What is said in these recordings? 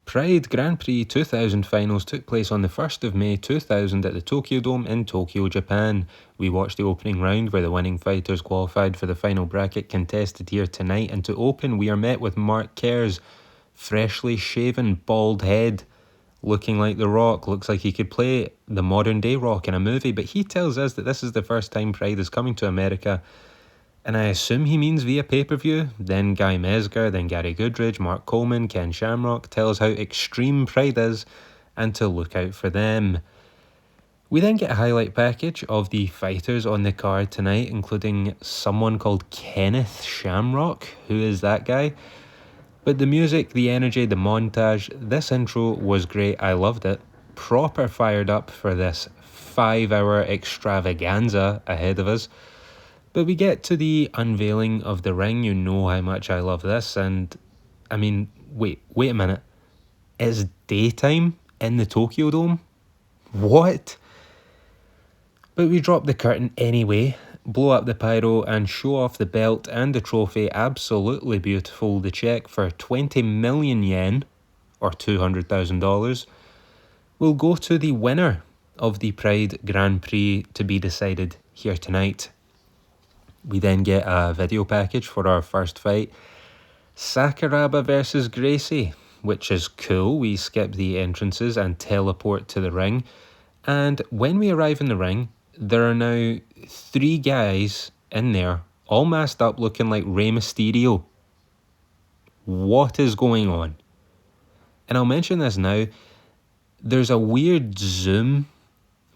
Pride Grand Prix 2000 finals took place on the 1st of May 2000 at the Tokyo Dome in Tokyo, Japan. We watched the opening round where the winning fighters qualified for the final bracket contested here tonight, and to open we are met with Mark Kerr's freshly shaven bald head, looking like The Rock. Looks like he could play the modern day Rock in a movie, but he tells us that this is the first time Pride is coming to America, and I assume he means via pay-per-view. Then Guy Mezger, then Gary Goodridge, Mark Coleman, Ken Shamrock tell us how extreme Pride is and to look out for them. We then get a highlight package of the fighters on the card tonight, including someone called Kenneth Shamrock. Who is that guy? But the music, the energy, the montage, this intro was great. I loved it. Proper fired up for this 5-hour extravaganza ahead of us. But we get to the unveiling of the ring. You know how much I love this. And, I mean, wait a minute. It's daytime in the Tokyo Dome? What? But we drop the curtain anyway, blow up the pyro and show off the belt and the trophy. Absolutely beautiful. The check for 20 million yen, or $200,000, will go to the winner of the Pride Grand Prix to be decided here tonight. We then get a video package for our first fight. Sakuraba versus Gracie, which is cool. We skip the entrances and teleport to the ring. And when we arrive in the ring, there are now 3 guys in there, all masked up looking like Rey Mysterio. What is going on? And I'll mention this now. There's a weird zoom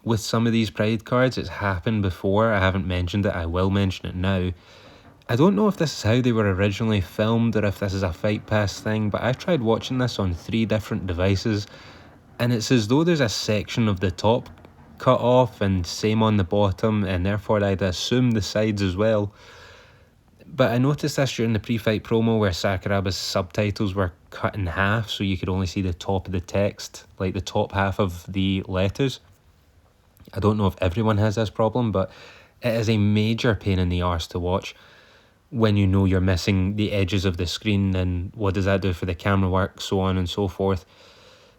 with some of these Pride cards. It's happened before. I haven't mentioned it. I will mention it now. I don't know if this is how they were originally filmed or if this is a Fight Pass thing, but I tried watching this on 3 different devices, and it's as though there's a section of the top cut off and same on the bottom, and therefore I'd assume the sides as well. But I noticed this during the pre-fight promo where Sakuraba's subtitles were cut in half, so you could only see the top of the text, like the top half of the letters. I don't know if everyone has this problem, but it is a major pain in the arse to watch when you know you're missing the edges of the screen, and what does that do for the camera work, so on and so forth.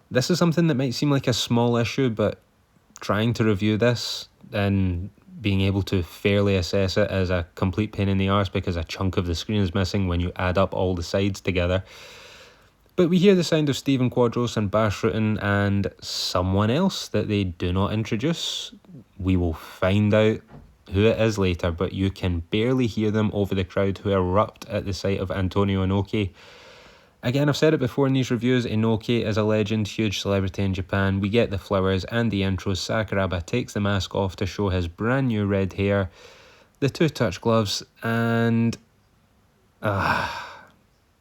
This is something that might seem like a small issue, but trying to review this and being able to fairly assess it as a complete pain in the arse because a chunk of the screen is missing when you add up all the sides together. But we hear the sound of Stephen Quadros and Bash Rutten and someone else that they do not introduce. We will find out who it is later, but you can barely hear them over the crowd who erupt at the sight of Antonio Inoki. Again, I've said it before in these reviews, Inoki is a legend, huge celebrity in Japan. We get the flowers and the intros. Sakuraba takes the mask off to show his brand new red hair, the 2-touch gloves, and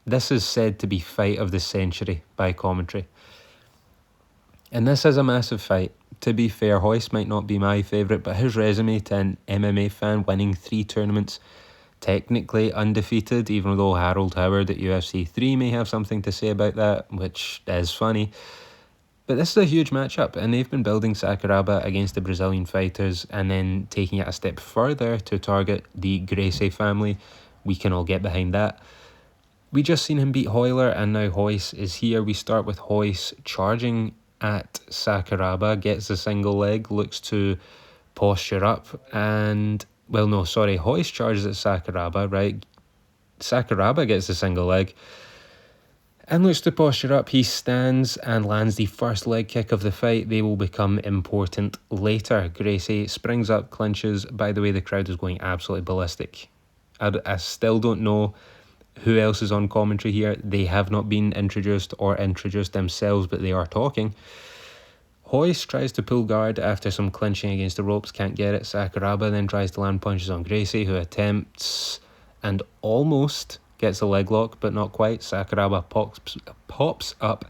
this is said to be fight of the century by commentary. And this is a massive fight. To be fair, Royce might not be my favourite, but his resume to an MMA fan, winning 3 tournaments, technically undefeated, even though Harold Howard at UFC 3 may have something to say about that, which is funny. But this is a huge matchup, and they've been building Sakuraba against the Brazilian fighters and then taking it a step further to target the Gracie family. We can all get behind that. We just seen him beat Hoyler, and now Royce is here. We start with Royce charging at Sakuraba, gets the single leg, looks to posture up, and Royce charges at Sakuraba, right? Sakuraba gets the single leg and looks to posture up. He stands and lands the first leg kick of the fight. They will become important later. Gracie springs up, clinches. By the way, the crowd is going absolutely ballistic. I still don't know who else is on commentary here. They have not been introduced or introduced themselves, but they are talking. Royce tries to pull guard after some clinching against the ropes, can't get it. Sakuraba then tries to land punches on Gracie, who attempts and almost gets a leg lock, but not quite. Sakuraba pops up.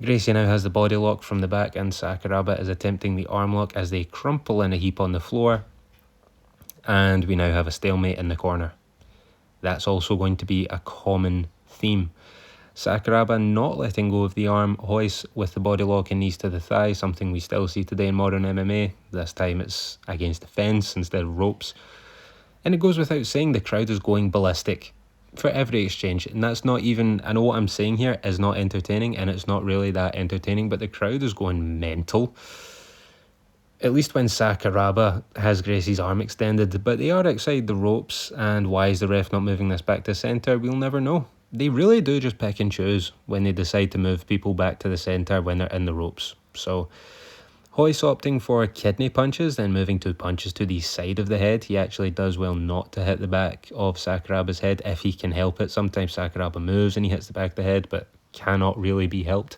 Gracie now has the body lock from the back, and Sakuraba is attempting the arm lock as they crumple in a heap on the floor. And we now have a stalemate in the corner. That's also going to be a common theme. Sakuraba not letting go of the arm, Royce with the body lock and knees to the thigh, something we still see today in modern MMA. This time it's against the fence instead of ropes. And it goes without saying, the crowd is going ballistic. for every exchange. And that's not even, I know what I'm saying here is not entertaining, and it's not really that entertaining, but the crowd is going mental. At least when Sakuraba has Gracie's arm extended, but they are outside the ropes, and why is the ref not moving this back to centre? We'll never know. They really do just pick and choose when they decide to move people back to the centre when they're in the ropes. So Royce opting for kidney punches, then moving 2 punches to the side of the head. He actually does well not to hit the back of Sakuraba's head if he can help it. Sometimes Sakuraba moves and he hits the back of the head, but cannot really be helped.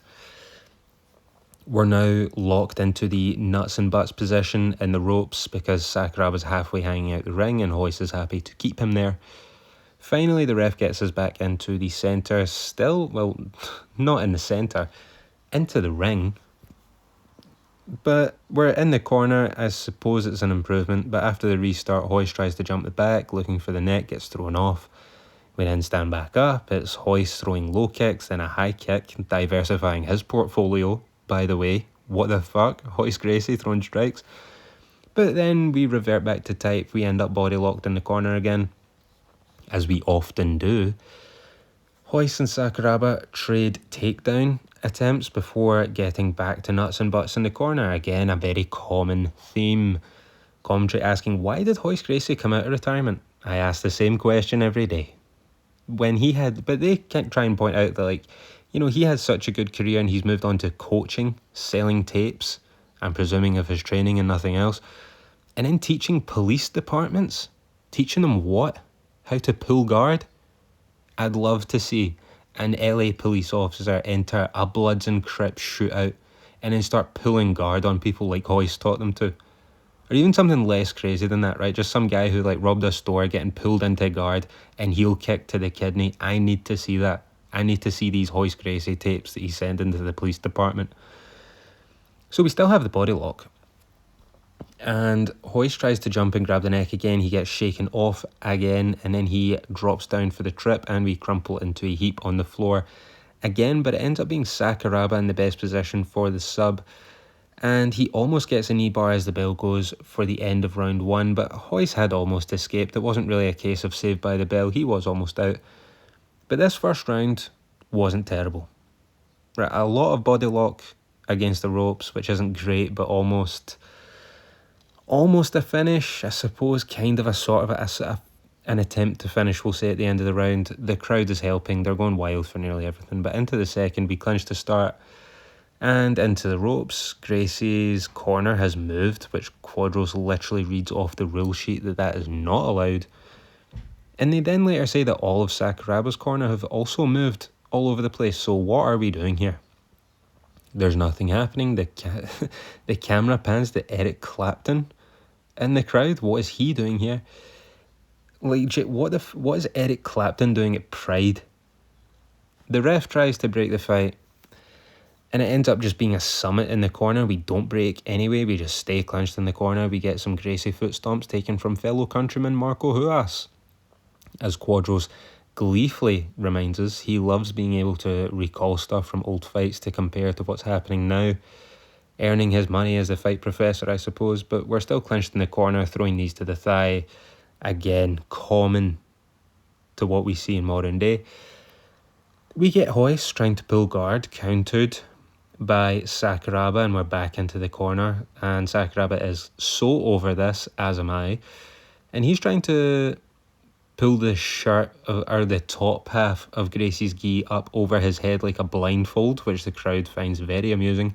We're now locked into the nuts and butts position in the ropes because Sakuraba's halfway hanging out the ring and Royce is happy to keep him there. Finally, the ref gets us back into the centre. Still, well, not in the centre, into the ring. But we're in the corner. I suppose it's an improvement. But after the restart, Royce tries to jump the back, looking for the net, gets thrown off. We then stand back up. It's Royce throwing low kicks, then a high kick, diversifying his portfolio. By the way, what the fuck? Royce Gracie throwing strikes. But then we revert back to type. We end up body locked in the corner again, as we often do. Royce and Sakuraba trade takedown attempts before getting back to nuts and butts in the corner. Again, a very common theme. Commentary asking, why did Royce Gracie come out of retirement? I ask the same question every day. But they can't try and point out that, like, you know, he has such a good career and he's moved on to coaching, selling tapes, I'm presuming of his training and nothing else. And then teaching police departments. Teaching them what? How to pull guard? I'd love to see an LA police officer enter a Bloods and Crips shootout and then start pulling guard on people like Royce taught them to. Or even something less crazy than that, right? Just some guy who like robbed a store getting pulled into guard and heel kick to the kidney. I need to see that. I need to see these Royce Gracie tapes that he's sending to the police department. So we still have the body lock. And Royce tries to jump and grab the neck again. He gets shaken off again, and then he drops down for the trip, and we crumple into a heap on the floor again. But it ends up being Sakuraba in the best position for the sub. And he almost gets a knee bar as the bell goes for the end of round 1. But Royce had almost escaped. It wasn't really a case of saved by the bell. He was almost out. But this first round wasn't terrible. Right, a lot of body lock against the ropes, which isn't great, but almost a finish, I suppose, kind of a sort of an attempt to finish, we'll say, at the end of the round. The crowd is helping. They're going wild for nearly everything. But into the second, we clinch to start and into the ropes. Gracie's corner has moved, which Quadros literally reads off the rule sheet that is not allowed. And they then later say that all of Sakuraba's corner have also moved all over the place. So what are we doing here? There's nothing happening. The camera pans to Eric Clapton in the crowd. What is he doing here? Like, what is Eric Clapton doing at Pride? The ref tries to break the fight, and it ends up just being a summit in the corner. We don't break anyway. We just stay clenched in the corner. We get some Gracie foot stomps taken from fellow countryman Marco Huas. As Quadros gleefully reminds us, he loves being able to recall stuff from old fights to compare to what's happening now. Earning his money as a fight professor, I suppose, but we're still clenched in the corner, throwing these to the thigh. Again, common to what we see in modern day. We get Royce trying to pull guard, countered by Sakuraba, and we're back into the corner. And Sakuraba is so over this, as am I. And he's trying to pull the shirt or the top half of Gracie's gi up over his head like a blindfold, which the crowd finds very amusing.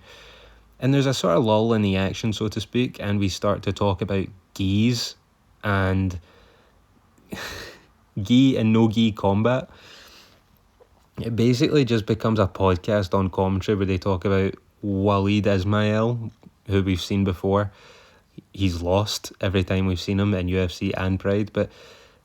And there's a sort of lull in the action, so to speak, and we start to talk about gis and gi and no gi combat. It basically just becomes a podcast on commentary where they talk about Waleed Ismail, who we've seen before. He's lost every time we've seen him in UFC and Pride, but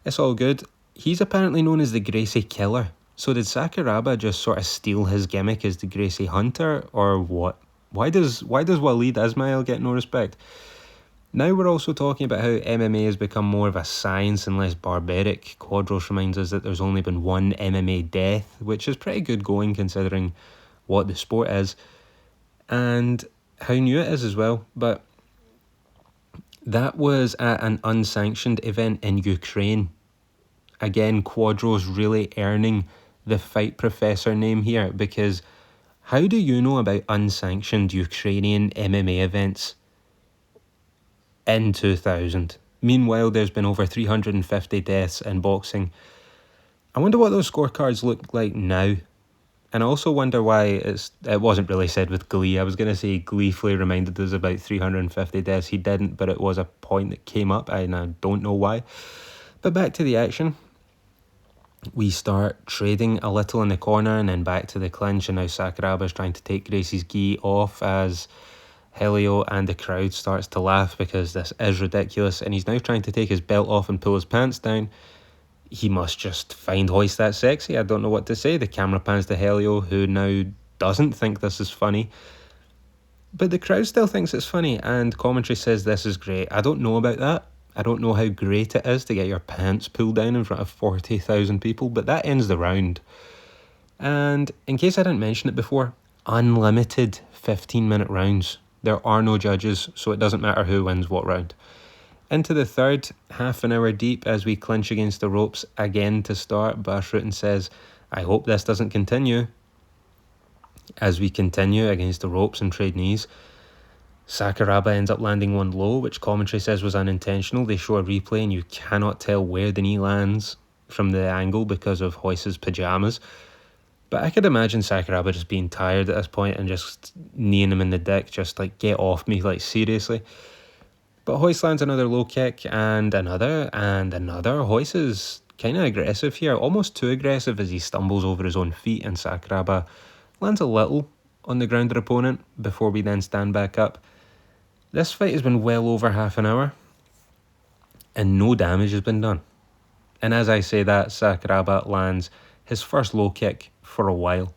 it's all good. He's apparently known as the Gracie Killer. So did Sakuraba just sort of steal his gimmick as the Gracie Hunter, or what? Why does Waleed Ismail get no respect? Now we're also talking about how MMA has become more of a science and less barbaric. Quadros reminds us that there's only been one MMA death, which is pretty good going considering what the sport is and how new it is as well. But that was at an unsanctioned event in Ukraine. Again, Quadro's really earning the Fight Professor name here, because how do you know about unsanctioned Ukrainian MMA events in 2000? Meanwhile, there's been over 350 deaths in boxing. I wonder what those scorecards look like now. And I also wonder why it wasn't really said with glee. I was going to say gleefully reminded us about 350 deaths. He didn't, but it was a point that came up, and I don't know why. But back to the action. We start trading a little in the corner and then back to the clinch, and now Sakuraba's trying to take Gracie's gi off as Helio and the crowd starts to laugh because this is ridiculous, and he's now trying to take his belt off and pull his pants down. He must just find Royce that sexy. I don't know what to say. The camera pans to Helio, who now doesn't think this is funny. But the crowd still thinks it's funny, and commentary says this is great. I don't know about that. I don't know how great it is to get your pants pulled down in front of 40,000 people, but that ends the round. And in case I didn't mention it before, unlimited 15-minute rounds. There are no judges, so it doesn't matter who wins what round. Into the third, half an hour deep as we clinch against the ropes again to start. Bashrutin says, I hope this doesn't continue. As we continue against the ropes and trade knees, Sakuraba ends up landing one low, which commentary says was unintentional. They show a replay and you cannot tell where the knee lands from the angle because of Royce's pyjamas. But I could imagine Sakuraba just being tired at this point and just kneeing him in the dick, just like, get off me, like, seriously. But Royce lands another low kick and another. Royce is kind of aggressive here, almost too aggressive as he stumbles over his own feet, and Sakuraba lands a little on the grounded opponent before we then stand back up. This fight has been well over half an hour and no damage has been done. And as I say that, Sakuraba lands his first low kick for a while.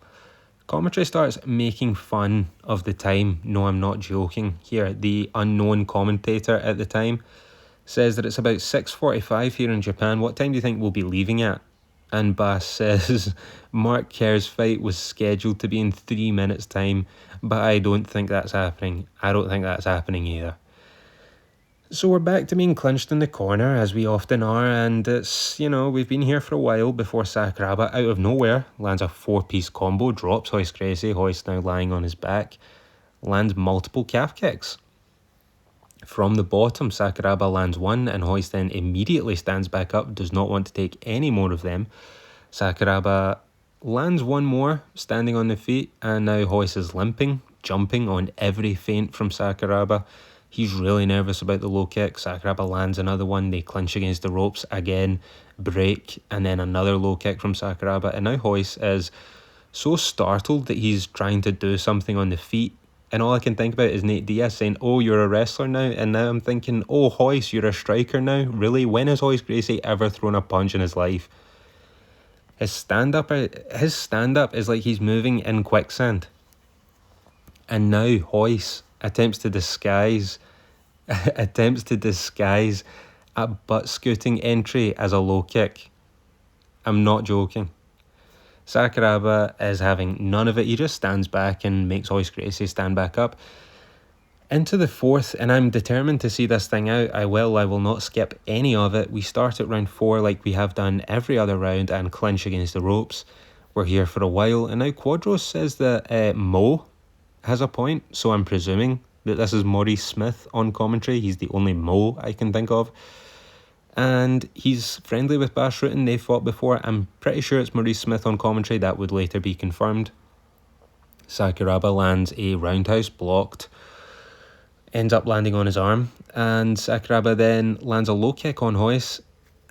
Commentary starts making fun of the time. No, I'm not joking here. The unknown commentator at the time says that it's about 6:45 here in Japan. What time do you think we'll be leaving at? And Bass says Mark Kerr's fight was scheduled to be in 3 minutes time, but I don't think that's happening. I don't think that's happening either. So we're back to being clinched in the corner, as we often are, and it's, we've been here for a while before Sakuraba, out of nowhere, lands a 4-piece combo, drops Royce Gracie. Royce now lying on his back, lands multiple calf kicks. From the bottom, Sakuraba lands one, and Royce then immediately stands back up, does not want to take any more of them. Sakuraba lands one more, standing on the feet, and now Royce is limping, jumping on every feint from Sakuraba. He's really nervous about the low kick. Sakuraba lands another one. They clinch against the ropes again, break, and then another low kick from Sakuraba. And now Royce is so startled that he's trying to do something on the feet. And all I can think about is Nate Diaz saying, oh, you're a wrestler now? And now I'm thinking, oh, Royce, you're a striker now? Really? When has Royce Gracie ever thrown a punch in his life? His stand-up is like he's moving in quicksand. And now Royce attempts to disguise a butt-scooting entry as a low kick. I'm not joking. Sakuraba is having none of it. He just stands back and makes Royce Gracie stand back up. Into the fourth, and I'm determined to see this thing out. I will not skip any of it. We start at round 4 like we have done every other round and clinch against the ropes. We're here for a while, and now Quadros says that Mo has a point, so I'm presuming that this is Maurice Smith on commentary. He's the only Mo I can think of. And he's friendly with Bashrutin. They fought before. I'm pretty sure it's Maurice Smith on commentary. That would later be confirmed. Sakuraba lands a roundhouse blocked. Ends up landing on his arm. And Sakuraba then lands a low kick on Royce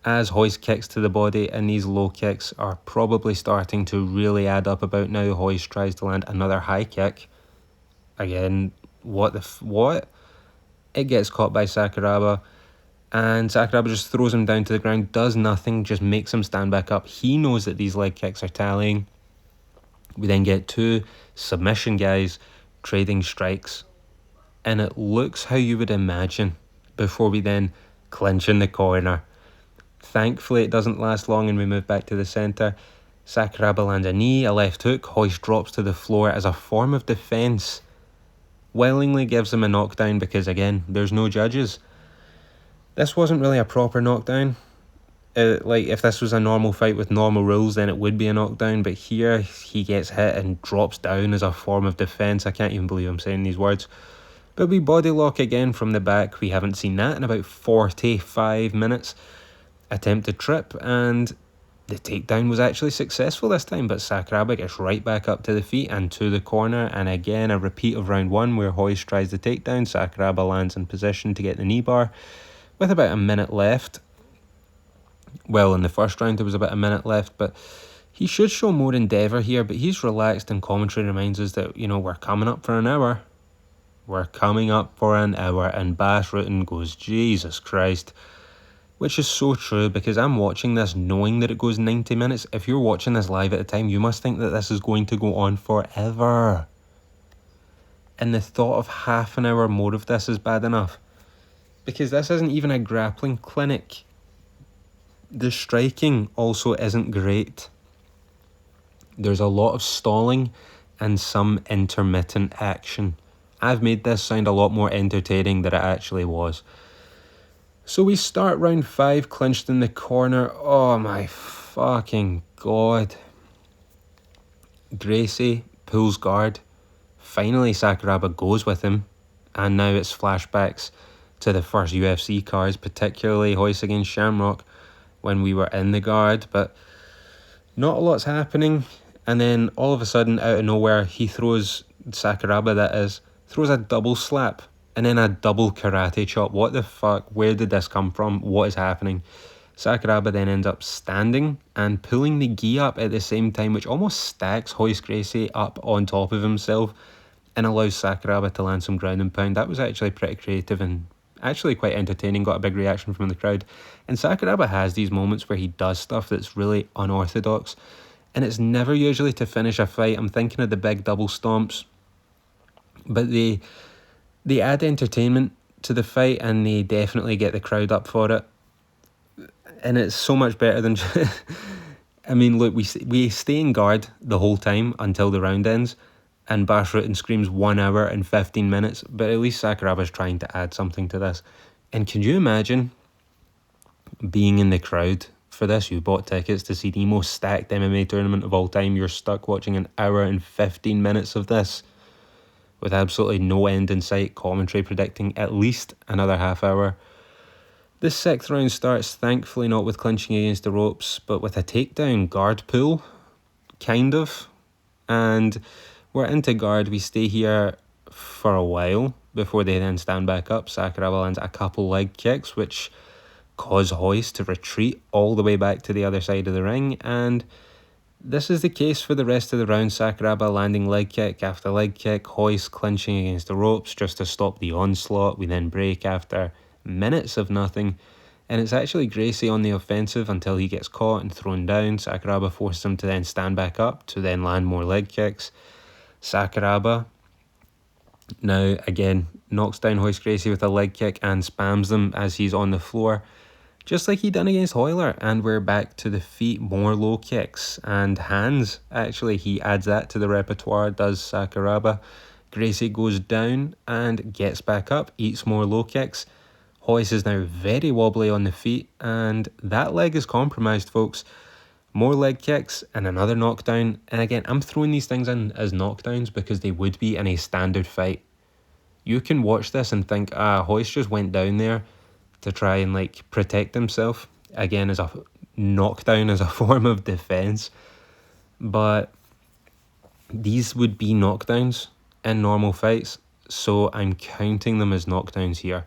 as Royce kicks to the body. And these low kicks are probably starting to really add up about now. Royce tries to land another high kick. Again, what? It gets caught by Sakuraba. And Sakuraba just throws him down to the ground, does nothing, just makes him stand back up. He knows that these leg kicks are tallying. We then get 2 submission guys trading strikes. And it looks how you would imagine before we then clinch in the corner. Thankfully, it doesn't last long and we move back to the centre. Sakuraba lands a knee, a left hook. Royce drops to the floor as a form of defence. Willingly gives him a knockdown because, again, there's no judges. This wasn't really a proper knockdown. Like, if this was a normal fight with normal rules, then it would be a knockdown, but here he gets hit and drops down as a form of defense. I can't even believe I'm saying these words. But we body lock again from the back. We haven't seen that in about 45 minutes. Attempted trip, and the takedown was actually successful this time, but Sakuraba gets right back up to the feet and to the corner, and again a repeat of round one where Royce tries the takedown. Sakuraba lands in position to get the knee bar with about a minute left. Well, in the first round there was about a minute left, but he should show more endeavour here, but he's relaxed, and commentary reminds us that, you know, we're coming up for an hour. We're coming up for an hour, and Bas Rutten goes, Jesus Christ. Which is so true, because I'm watching this knowing that it goes 90 minutes. If you're watching this live at the time, you must think that this is going to go on forever. And the thought of half an hour more of this is bad enough. Because this isn't even a grappling clinic. The striking also isn't great. There's a lot of stalling and some intermittent action. I've made this sound a lot more entertaining than it actually was. So we start round 5, clinched in the corner. Oh my fucking god. Gracie pulls guard. Finally Sakuraba goes with him. And now it's flashbacks to the first UFC cards, particularly Royce against Shamrock, when we were in the guard. But not a lot's happening. And then all of a sudden, out of nowhere, he throws, Sakuraba that is, throws a double slap. And then a double karate chop. What the fuck? Where did this come from? What is happening? Sakuraba then ends up standing and pulling the gi up at the same time, which almost stacks Royce Gracie up on top of himself and allows Sakuraba to land some ground and pound. That was actually pretty creative and actually quite entertaining. Got a big reaction from the crowd. And Sakuraba has these moments where he does stuff that's really unorthodox. And it's never usually to finish a fight. I'm thinking of the big double stomps. But they add entertainment to the fight, and they definitely get the crowd up for it. And it's so much better than... I mean, look, we stay in guard the whole time until the round ends, and Bas Rutten screams 1 hour and 15 minutes, but at least Sakuraba's trying to add something to this. And can you imagine being in the crowd for this? You bought tickets to see the most stacked MMA tournament of all time. You're stuck watching an hour and 15 minutes of this, with absolutely no end in sight, commentary predicting at least another half hour. The 6th round starts, thankfully not with clinching against the ropes, but with a takedown guard pull, kind of. And we're into guard. We stay here for a while before they then stand back up. Sakuraba lands a couple leg kicks, which cause Royce to retreat all the way back to the other side of the ring, and this is the case for the rest of the round. Sakuraba landing leg kick after leg kick, Royce clinching against the ropes just to stop the onslaught. We then break after minutes of nothing, and it's actually Gracie on the offensive until he gets caught and thrown down. Sakuraba forces him to then stand back up to then land more leg kicks. Sakuraba now again knocks down Royce Gracie with a leg kick and spams them as he's on the floor, just like he done against Hoyler. And we're back to the feet, more low kicks and hands. Actually, he adds that to the repertoire, does Sakuraba. Gracie goes down and gets back up, eats more low kicks. Royce is now very wobbly on the feet, and that leg is compromised, folks. More leg kicks and another knockdown. And again, I'm throwing these things in as knockdowns because they would be in a standard fight. You can watch this and think, Royce just went down there to try and like protect himself, again as a knockdown, as a form of defense. But these would be knockdowns in normal fights, so I'm counting them as knockdowns here.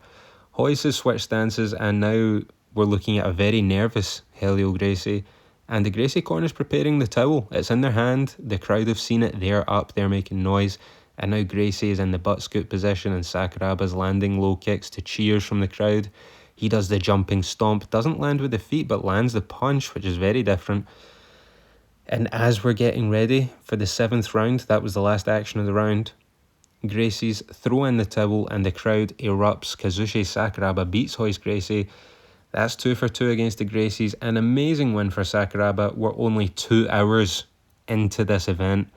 Royce has switched stances, and now we're looking at a very nervous Helio Gracie, and the Gracie corner's preparing the towel. It's in their hand, the crowd have seen it, they're up, they're making noise, and now Gracie is in the butt scoot position and Sakuraba's landing low kicks to cheers from the crowd. He does the jumping stomp, doesn't land with the feet, but lands the punch, which is very different. And as we're getting ready for the 7th round, that was the last action of the round, Gracie's throw in the towel and the crowd erupts. Kazushi Sakuraba beats Royce Gracie. That's 2 for 2 against the Gracies. An amazing win for Sakuraba. We're only 2 hours into this event.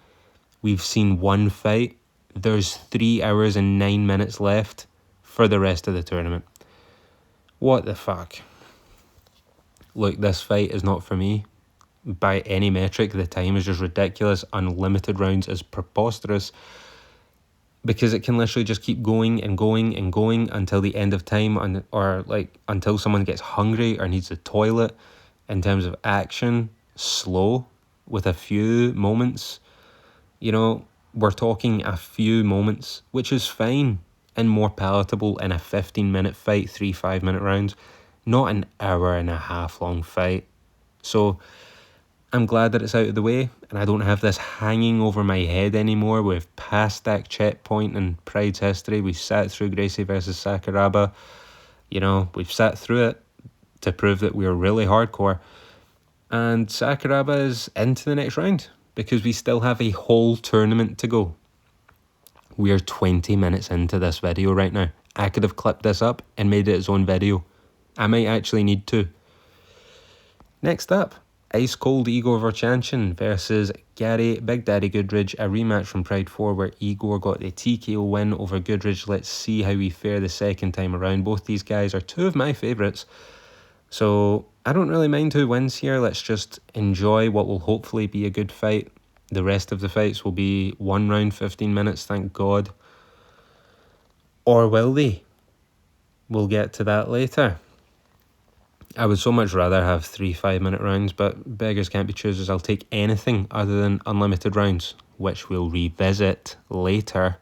We've seen one fight. There's 3 hours and 9 minutes left for the rest of the tournament. What the fuck? look, this fight is not for me. By any metric, the time is just ridiculous. Unlimited rounds is preposterous because it can literally just keep going and going and going until the end of time, or like until someone gets hungry or needs the toilet. In terms of action, slow with a few moments. You know, we're talking a few moments, which is fine and more palatable in a 15-minute fight, 3 5-minute rounds, not an hour and a half long fight. So I'm glad that it's out of the way and I don't have this hanging over my head anymore. We've passed that checkpoint in Pride's history. We sat through Gracie versus Sakuraba. You know, we've sat through it to prove that we're really hardcore. And Sakuraba is into the next round because we still have a whole tournament to go. We are 20 minutes into this video right now. I could have clipped this up and made it its own video. I might actually need to. Next up, Ice Cold Igor Vovchanchyn versus Gary Big Daddy Goodridge, a rematch from Pride 4 where Igor got the TKO win over Goodridge. Let's see how we fare the second time around. Both these guys are two of my favourites, so I don't really mind who wins here. Let's just enjoy what will hopefully be a good fight. The rest of the fights will be 1 round, 15 minutes, thank God. Or will they? We'll get to that later. I would so much rather have 3 5-minute rounds, but beggars can't be choosers. I'll take anything other than unlimited rounds, which we'll revisit later.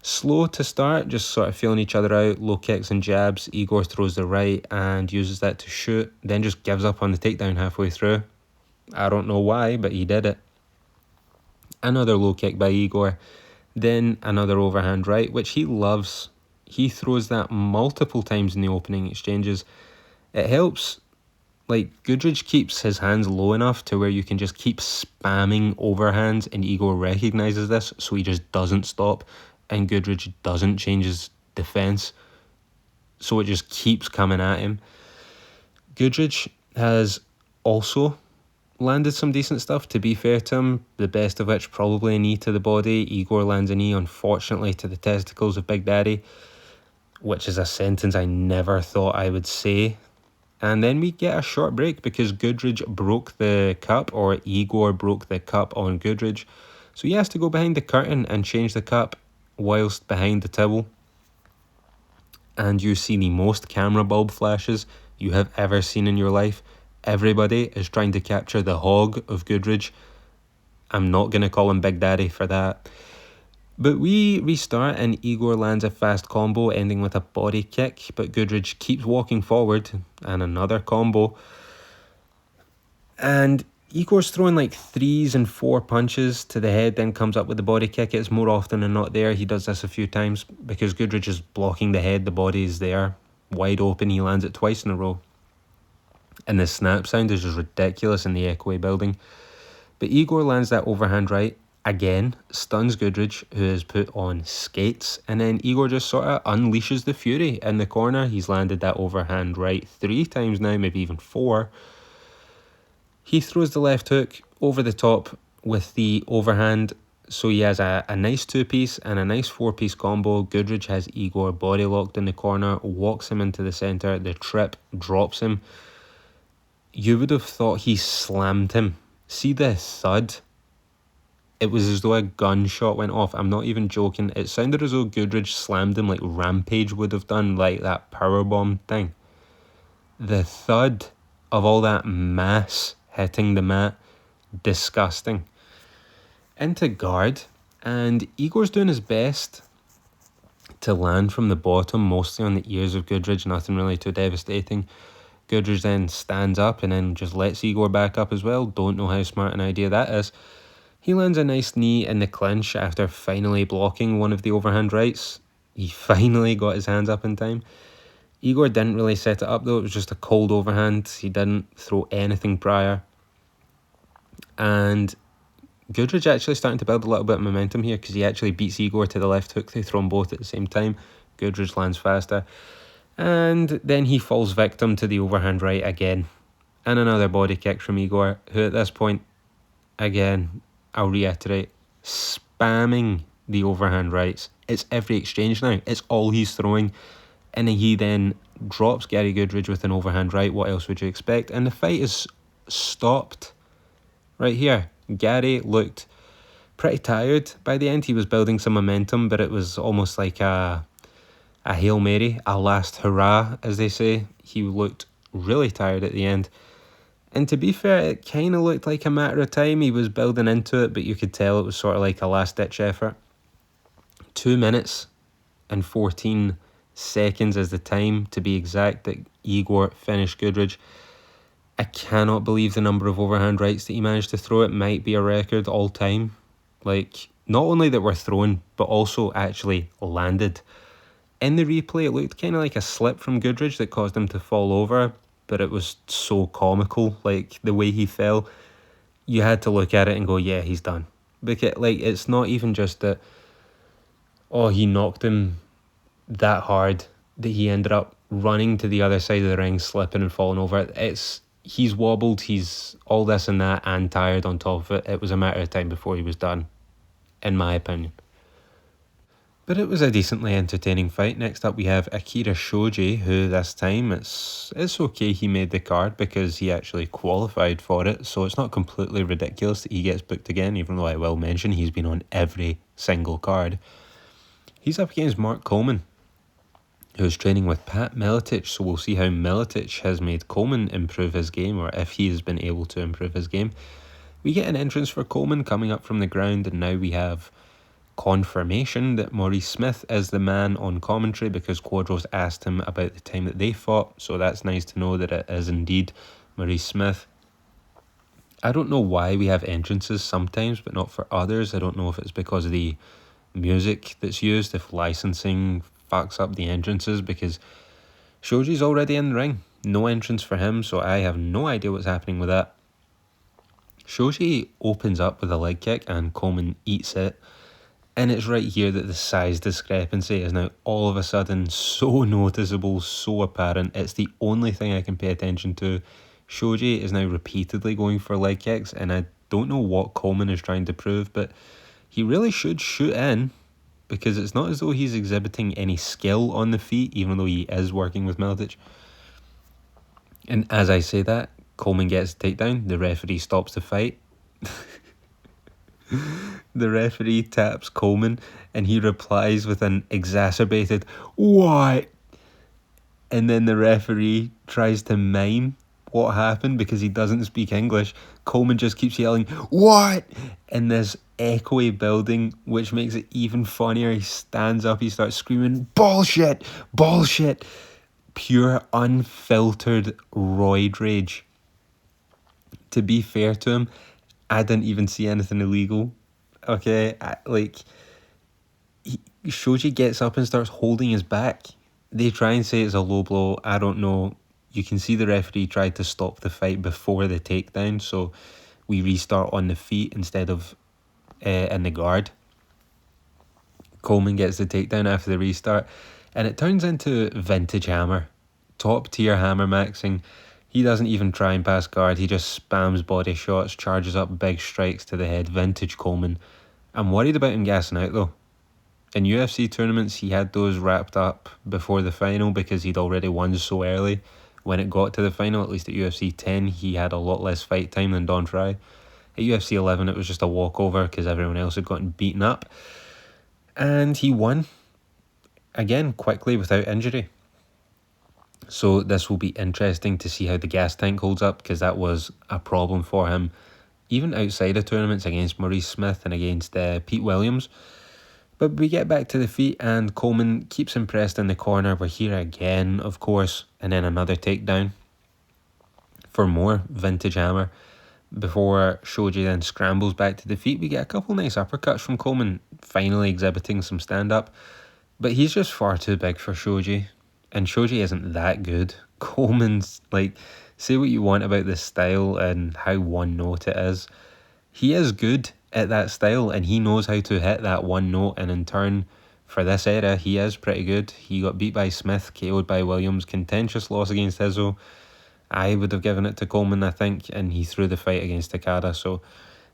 Slow to start, just sort of feeling each other out, low kicks and jabs. Igor throws the right and uses that to shoot, then just gives up on the takedown halfway through. I don't know why, but he did it. Another low kick by Igor, then another overhand right, which he loves. He throws that multiple times in the opening exchanges. It helps, like, Goodridge keeps his hands low enough to where you can just keep spamming overhands, and Igor recognises this, so he just doesn't stop, and Goodridge doesn't change his defence, so it just keeps coming at him. Goodridge has also landed some decent stuff, to be fair to him, the best of which probably a knee to the body. Igor lands a knee, unfortunately, to the testicles of Big Daddy, which is a sentence I never thought I would say. And then we get a short break because Goodridge broke the cup, or Igor broke the cup on Goodridge. So he has to go behind the curtain and change the cup whilst behind the towel. And you see the most camera bulb flashes you have ever seen in your life. Everybody is trying to capture the hog of Goodridge. I'm not going to call him Big Daddy for that. But we restart and Igor lands a fast combo ending with a body kick, but Goodridge keeps walking forward and another combo. And Igor's throwing like 3s and 4 punches to the head, then comes up with the body kick. It's more often than not there. He does this a few times because Goodridge is blocking the head, the body is there, wide open. He lands it twice in a row. And the snap sound is just ridiculous in the echoey building. But Igor lands that overhand right. Again, stuns Goodridge, who is put on skates, and then Igor just sort of unleashes the fury in the corner. He's landed that overhand right 3 times now, maybe even 4. He throws the left hook over the top with the overhand, so he has a nice 2-piece and a nice 4-piece combo. Goodridge has Igor body locked in the corner, walks him into the centre, the trip drops him. You would have thought he slammed him. See the thud? It was as though a gunshot went off. I'm not even joking. It sounded as though Goodridge slammed him like Rampage would have done, like that powerbomb thing. The thud of all that mass hitting the mat, disgusting. Into guard, and Igor's doing his best to land from the bottom, mostly on the ears of Goodridge, nothing really too devastating. Goodridge then stands up and then just lets Igor back up as well. Don't know how smart an idea that is. He lands a nice knee in the clinch after finally blocking one of the overhand rights. He finally got his hands up in time. Igor didn't really set it up though, it was just a cold overhand. He didn't throw anything prior. And Goodridge actually starting to build a little bit of momentum here because he actually beats Igor to the left hook. They throw them both at the same time. Goodridge lands faster. And then he falls victim to the overhand right again. And another body kick from Igor, who at this point, again, I'll reiterate, spamming the overhand rights. It's every exchange now. It's all he's throwing. And he then drops Gary Goodridge with an overhand right. What else would you expect? And the fight is stopped right here. Gary looked pretty tired by the end. He was building some momentum, but it was almost like a Hail Mary, a last hurrah, as they say. He looked really tired at the end. And to be fair, it kind of looked like a matter of time. He was building into it, but you could tell it was sort of like a last-ditch effort. 2 minutes and 14 seconds is the time, to be exact, that Igor finished Goodridge. I cannot believe the number of overhand rights that he managed to throw. It might be a record all time. Like, not only that were thrown, but also actually landed. In the replay, it looked kind of like a slip from Goodridge that caused him to fall over, but it was so comical, like the way he fell. You had to look at it and go, yeah, he's done. Because, like, it's not even just that, oh, he knocked him that hard that he ended up running to the other side of the ring, slipping and falling over. He's wobbled, he's all this and that, and tired on top of it. It was a matter of time before he was done, in my opinion. But it was a decently entertaining fight. Next up we have Akira Shoji, who this time it's okay he made the card because he actually qualified for it, so it's not completely ridiculous that he gets booked again, even though I will mention he's been on every single card. He's up against Mark Coleman, who's training with Pat Miletic, so we'll see how Miletic has made Coleman improve his game, or if he has been able to improve his game. We get an entrance for Coleman coming up from the ground, and now we have confirmation that Maurice Smith is the man on commentary because Quadros asked him about the time that they fought, so that's nice to know that it is indeed Maurice Smith. I don't know why we have entrances sometimes but not for others. I don't know if it's because of the music that's used, if licensing fucks up the entrances, because Shoji's already in the ring. No entrance for him, so I have no idea what's happening with that. Shoji opens up with a leg kick and Coleman eats it. And it's right here that the size discrepancy is now all of a sudden so noticeable, so apparent. It's the only thing I can pay attention to. Shoji is now repeatedly going for leg kicks, and I don't know what Coleman is trying to prove, but he really should shoot in, because it's not as though he's exhibiting any skill on the feet, even though he is working with Miletic. And as I say that, Coleman gets a takedown. The referee stops the fight. The referee taps Coleman and he replies with an exacerbated "What?" And then the referee tries to mime what happened because he doesn't speak English. Coleman just keeps yelling "What?" in this echoey building, which makes it even funnier. He stands up, he starts screaming "Bullshit! Bullshit!" Pure unfiltered roid rage. To be fair to him, I didn't even see anything illegal. Okay, Shoji gets up and starts holding his back. They try and say it's a low blow. I don't know. You can see the referee tried to stop the fight before the takedown, so we restart on the feet instead of in the guard. Coleman gets the takedown after the restart, and it turns into vintage hammer. Top tier hammer maxing. He doesn't even try and pass guard. He just spams body shots, charges up big strikes to the head. Vintage Coleman. I'm worried about him gassing out though. In UFC tournaments, he had those wrapped up before the final because he'd already won so early. When it got to the final, at least at UFC 10, he had a lot less fight time than Don Fry. At UFC 11, it was just a walkover because everyone else had gotten beaten up. And he won, again, quickly without injury. So this will be interesting to see how the gas tank holds up, because that was a problem for him even outside of tournaments against Maurice Smith and against Pete Williams. But we get back to the feet and Coleman keeps him pressed in the corner. We're here again, of course, and then another takedown for more vintage hammer before Shoji then scrambles back to the feet. We get a couple nice uppercuts from Coleman, finally exhibiting some stand-up, but he's just far too big for Shoji. And Shoji isn't that good. Coleman's, say what you want about this style and how one note it is. He is good at that style and he knows how to hit that one note, and in turn, for this era, he is pretty good. He got beat by Smith, KO'd by Williams, contentious loss against Hizzo. I would have given it to Coleman, I think, and he threw the fight against Takada, so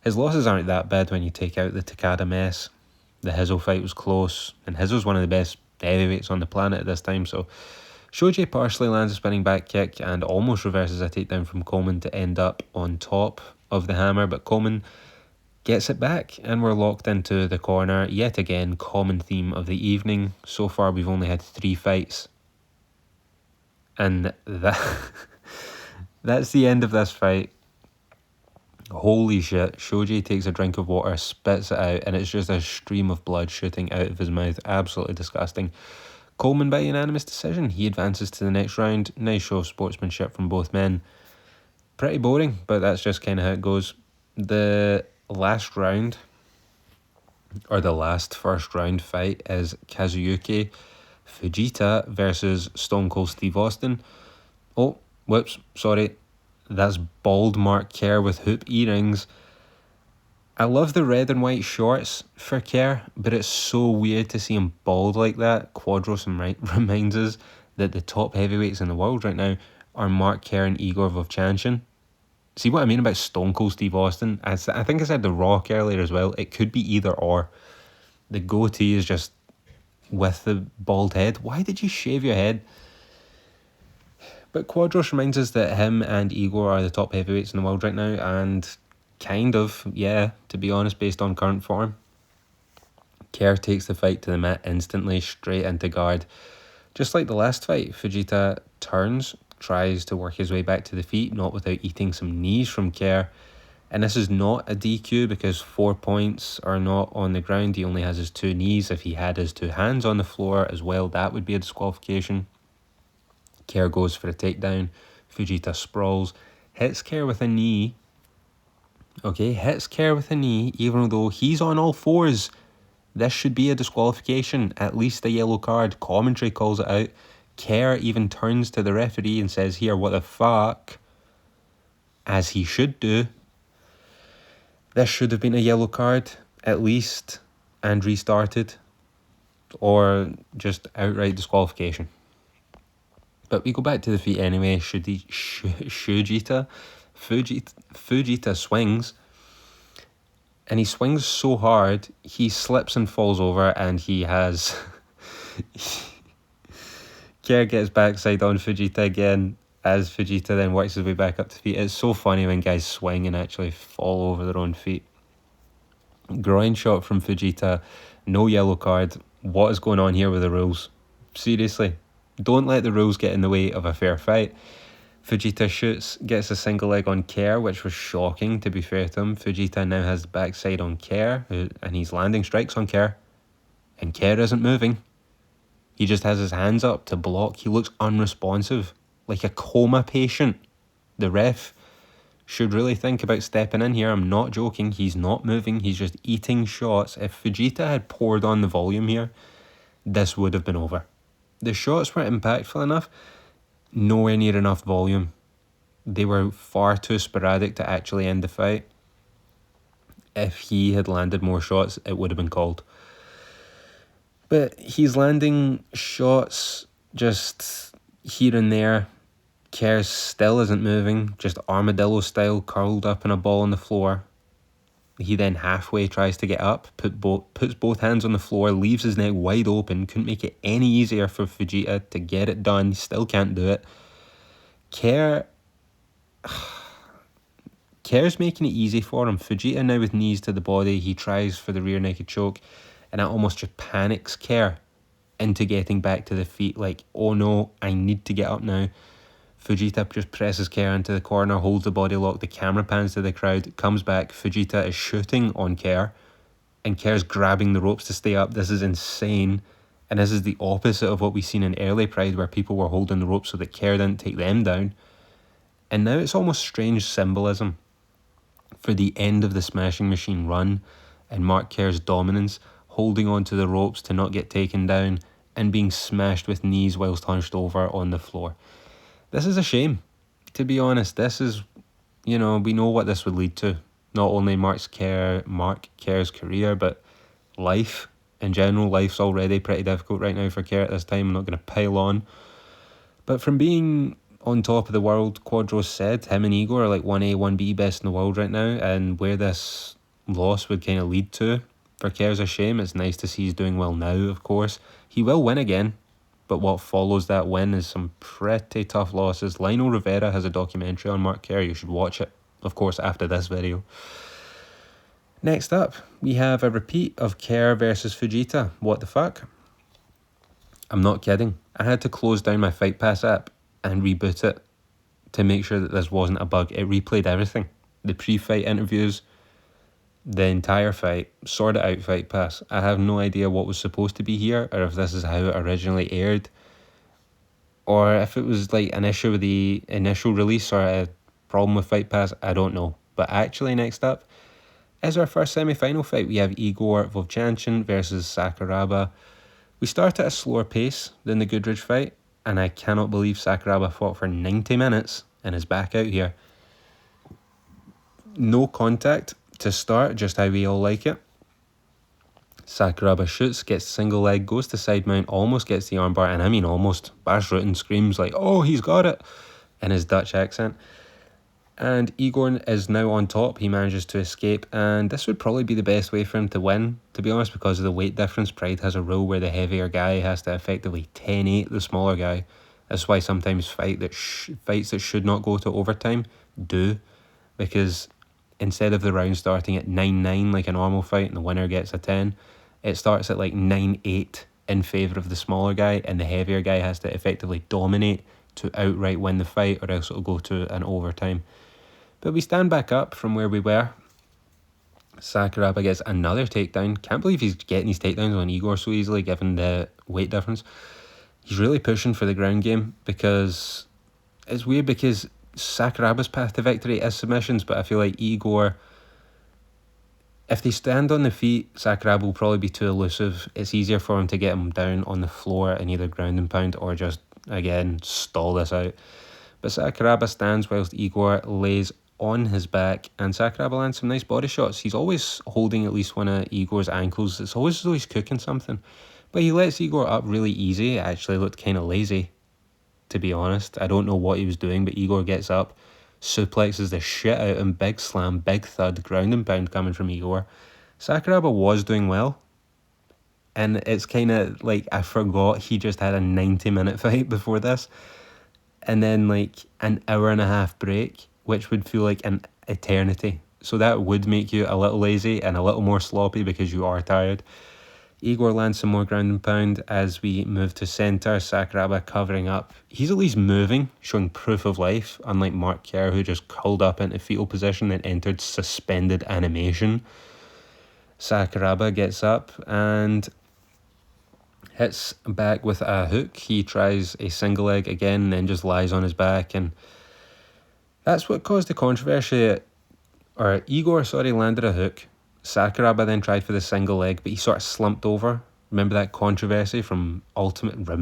his losses aren't that bad when you take out the Takada mess. The Hizzo fight was close, and Hizzo's one of the best heavyweights on the planet at this time. So Shoji partially lands a spinning back kick and almost reverses a takedown from Coleman to end up on top of the hammer, but Coleman gets it back and we're locked into the corner. Yet again, common theme of the evening. So far we've only had 3 fights. And that's the end of this fight. Holy shit. Shoji takes a drink of water, spits it out, and it's just a stream of blood shooting out of his mouth. Absolutely disgusting. Coleman by unanimous decision. He advances to the next round. Nice show of sportsmanship from both men. Pretty boring, but that's just kind of how it goes. The last round, or the last first round fight, is Kazushi Fujita versus Stone Cold Steve Austin. Oh, whoops, sorry. That's bald Mark Kerr with hoop earrings. I love the red and white shorts for Kerr, but it's so weird to see him bald like that. Quadros reminds us that the top heavyweights in the world right now are Mark Kerr and Igor Vovchanchyn. See what I mean about Stone Cold Steve Austin? I think I said The Rock earlier as well. It could be either or. The goatee is just with the bald head. Why did you shave your head? But Quadros reminds us that him and Igor are the top heavyweights in the world right now, and kind of, yeah, to be honest, based on current form. Kerr takes the fight to the mat instantly, straight into guard. Just like the last fight, Fujita turns, tries to work his way back to the feet, not without eating some knees from Kerr. And this is not a DQ because 4 points are not on the ground. He only has his 2 knees. If he had his 2 hands on the floor as well, that would be a disqualification. Kerr goes for a takedown. Fujita sprawls, hits Kerr with a knee. Okay, hits Kerr with a knee, even though he's on all fours. This should be a disqualification, at least a yellow card. Commentary calls it out. Kerr even turns to the referee and says, "Here, what the fuck?" As he should do. This should have been a yellow card, at least, and restarted. Or just outright disqualification. But we go back to the feet anyway. Fujita swings. And he swings so hard, he slips and falls over, and he has... Kerr gets backside on Fujita again, as Fujita then works his way back up to feet. It's so funny when guys swing and actually fall over their own feet. Groin shot from Fujita, no yellow card. What is going on here with the rules? Seriously, don't let the rules get in the way of a fair fight. Fujita shoots, gets a single leg on Kerr, which was shocking to be fair to him. Fujita now has the backside on Kerr, and he's landing strikes on Kerr. And Kerr isn't moving. He just has his hands up to block. He looks unresponsive, like a coma patient. The ref should really think about stepping in here. I'm not joking. He's not moving. He's just eating shots. If Fujita had poured on the volume here, this would have been over. The shots were impactful enough, nowhere near enough volume. They were far too sporadic to actually end the fight. If he had landed more shots, it would have been called. But he's landing shots just here and there. Kerr still isn't moving, just armadillo style, curled up in a ball on the floor. He then halfway tries to get up, puts both hands on the floor, leaves his neck wide open. Couldn't make it any easier for Fujita to get it done. He still can't do it. Kerr's making it easy for him. Fujita now with knees to the body. He tries for the rear naked choke, and that almost just panics Kerr into getting back to the feet. Like, oh no, I need to get up now. Fujita just presses Kerr into the corner, holds the body lock. The camera pans to the crowd, comes back. Fujita is shooting on Kerr, and Kerr's grabbing the ropes to stay up. This is insane. And this is the opposite of what we've seen in early Pride, where people were holding the ropes so that Kerr didn't take them down. And now it's almost strange symbolism for the end of the Smashing Machine run and Mark Kerr's dominance, holding on to the ropes to not get taken down and being smashed with knees whilst hunched over on the floor. This is a shame, to be honest. This is, we know what this would lead to. Not only Mark Kerr's career, but life in general. Life's already pretty difficult right now for Kerr at this time. I'm not going to pile on. But from being on top of the world, Quadros said him and Igor are like 1A, 1B best in the world right now. And where this loss would kind of lead to For Kerr's a shame. It's nice to see he's doing well now, of course. He will win again, but what follows that win is some pretty tough losses. Lionel Rivera has a documentary on Mark Kerr. You should watch it, of course, after this video. Next up, we have a repeat of Kerr versus Fujita. What the fuck? I'm not kidding. I had to close down my Fight Pass app and reboot it to make sure that this wasn't a bug. It replayed everything. The pre-fight interviews, the entire fight, sorted out Fight Pass. I have no idea what was supposed to be here, or if this is how it originally aired, or if it was like an issue with the initial release or a problem with Fight Pass. I don't know. But actually, next up is our first semi-final fight. We have Igor Vovchanchyn versus Sakuraba. We start at a slower pace than the Goodridge fight, and I cannot believe Sakuraba fought for 90 minutes and is back out here. No contact to start, just how we all like it. Sakuraba shoots, gets single leg, goes to side mount, almost gets the armbar, and I mean almost. Bas Rutten screams like, "Oh, he's got it," in his Dutch accent. And Igor is now on top. He manages to escape, and this would probably be the best way for him to win, to be honest, because of the weight difference. Pride has a rule where the heavier guy has to effectively 10-8 the smaller guy. That's why sometimes fights that should not go to overtime do, because instead of the round starting at 9-9 like a normal fight and the winner gets a 10, it starts at like 9-8 in favour of the smaller guy, and the heavier guy has to effectively dominate to outright win the fight, or else it'll go to an overtime. But we stand back up from where we were. Sakuraba gets another takedown. Can't believe he's getting these takedowns on Igor so easily given the weight difference. He's really pushing for the ground game, because it's weird because Sakuraba's path to victory is submissions, but I feel like Igor, if they stand on the feet, Sakuraba will probably be too elusive. It's easier for him to get him down on the floor and either ground and pound or just, again, stall this out. But Sakuraba stands whilst Igor lays on his back, and Sakuraba lands some nice body shots. He's always holding at least one of Igor's ankles. It's always as though he's cooking something. But he lets Igor up really easy. It actually looked kind of lazy, to be honest. I don't know what he was doing, but Igor gets up, suplexes the shit out of him, big slam, big thud, ground and pound coming from Igor. Sakuraba was doing well, and it's kind of like I forgot he just had a 90-minute fight before this, and then like an hour and a half break, which would feel like an eternity. So that would make you a little lazy and a little more sloppy because you are tired. Igor lands some more ground and pound as we move to centre. Sakuraba covering up. He's at least moving, showing proof of life, unlike Mark Kerr, who just curled up into fetal position and entered suspended animation. Sakuraba gets up and hits back with a hook. He tries a single leg again and then just lies on his back, and that's what caused the controversy. Igor landed a hook. Sakuraba then tried for the single leg, but he sort of slumped over. Remember that controversy from Ultimate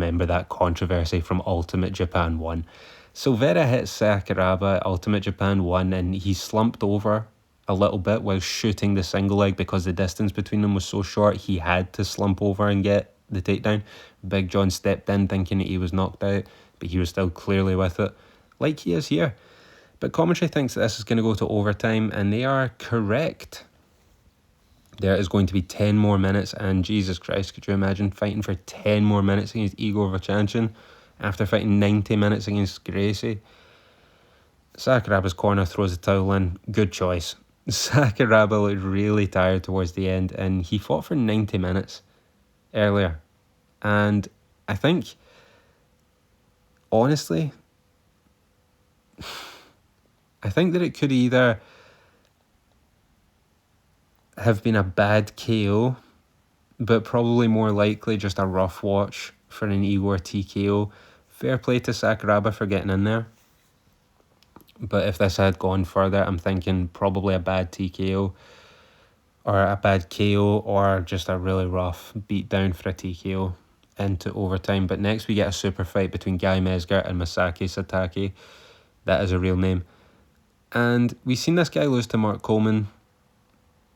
Japan 1. So Vera hit Sakuraba at Ultimate Japan 1, and he slumped over a little bit while shooting the single leg because the distance between them was so short. He had to slump over and get the takedown. Big John stepped in thinking that he was knocked out, but he was still clearly with it, like he is here. But commentary thinks that this is going to go to overtime, and they are correct. There is going to be 10 more minutes, and Jesus Christ, could you imagine fighting for 10 more minutes against Igor Vovchanchyn after fighting 90 minutes against Gracie? Sakuraba's corner throws the towel in. Good choice. Sakuraba looked really tired towards the end, and he fought for 90 minutes earlier. And I think, honestly, I think that it could either have been a bad KO, but probably more likely just a rough watch for an Igor TKO. Fair play to Sakuraba for getting in there. But if this had gone further, I'm thinking probably a bad TKO, or a bad KO, or just a really rough beatdown for a TKO into overtime. But next we get a super fight between Guy Mezger and Masaki Satake. That is a real name. And we've seen this guy lose to Mark Coleman.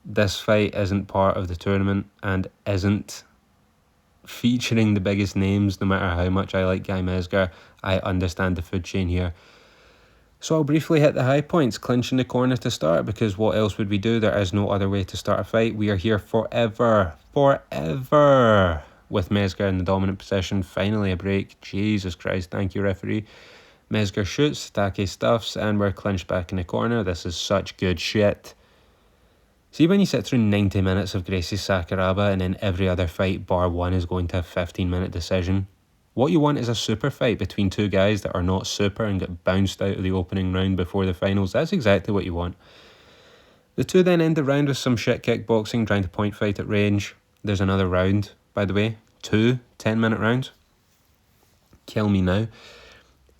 This fight isn't part of the tournament and isn't featuring the biggest names. No matter how much I like Guy Mezger, I understand the food chain here. So I'll briefly hit the high points. Clinch in the corner to start, because what else would we do? There is no other way to start a fight. We are here forever. Forever. With Mezger in the dominant position. Finally a break. Jesus Christ, thank you, referee. Mezger shoots, Take stuffs, and we're clinched back in the corner. This is such good shit. See, when you sit through 90 minutes of Gracie Sakuraba and then every other fight bar one is going to a 15-minute decision, what you want is a super fight between two guys that are not super and get bounced out of the opening round before the finals. That's exactly what you want. The two then end the round with some shit kickboxing, trying to point fight at range. There's another round, by the way. 2 10-minute rounds. Kill me now.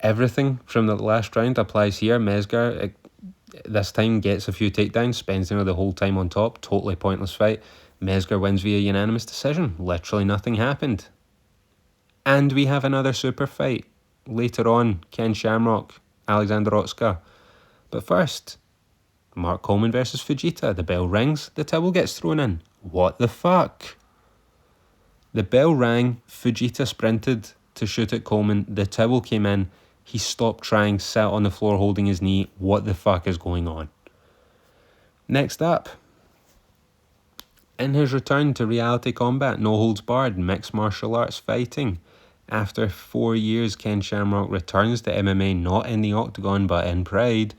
Everything from the last round applies here. Mezger, this time, gets a few takedowns, spends the whole time on top. Totally pointless fight. Mezger wins via unanimous decision. Literally nothing happened. And we have another super fight later on. Ken Shamrock, Alexander Otsuka. But first, Mark Coleman versus Fujita. The bell rings. The towel gets thrown in. What the fuck? The bell rang. Fujita sprinted to shoot at Coleman. The towel came in. He stopped trying, sat on the floor holding his knee. What the fuck is going on? Next up, in his return to reality combat, no holds barred, mixed martial arts fighting. After 4 years, Ken Shamrock returns to MMA, not in the octagon, but in Pride.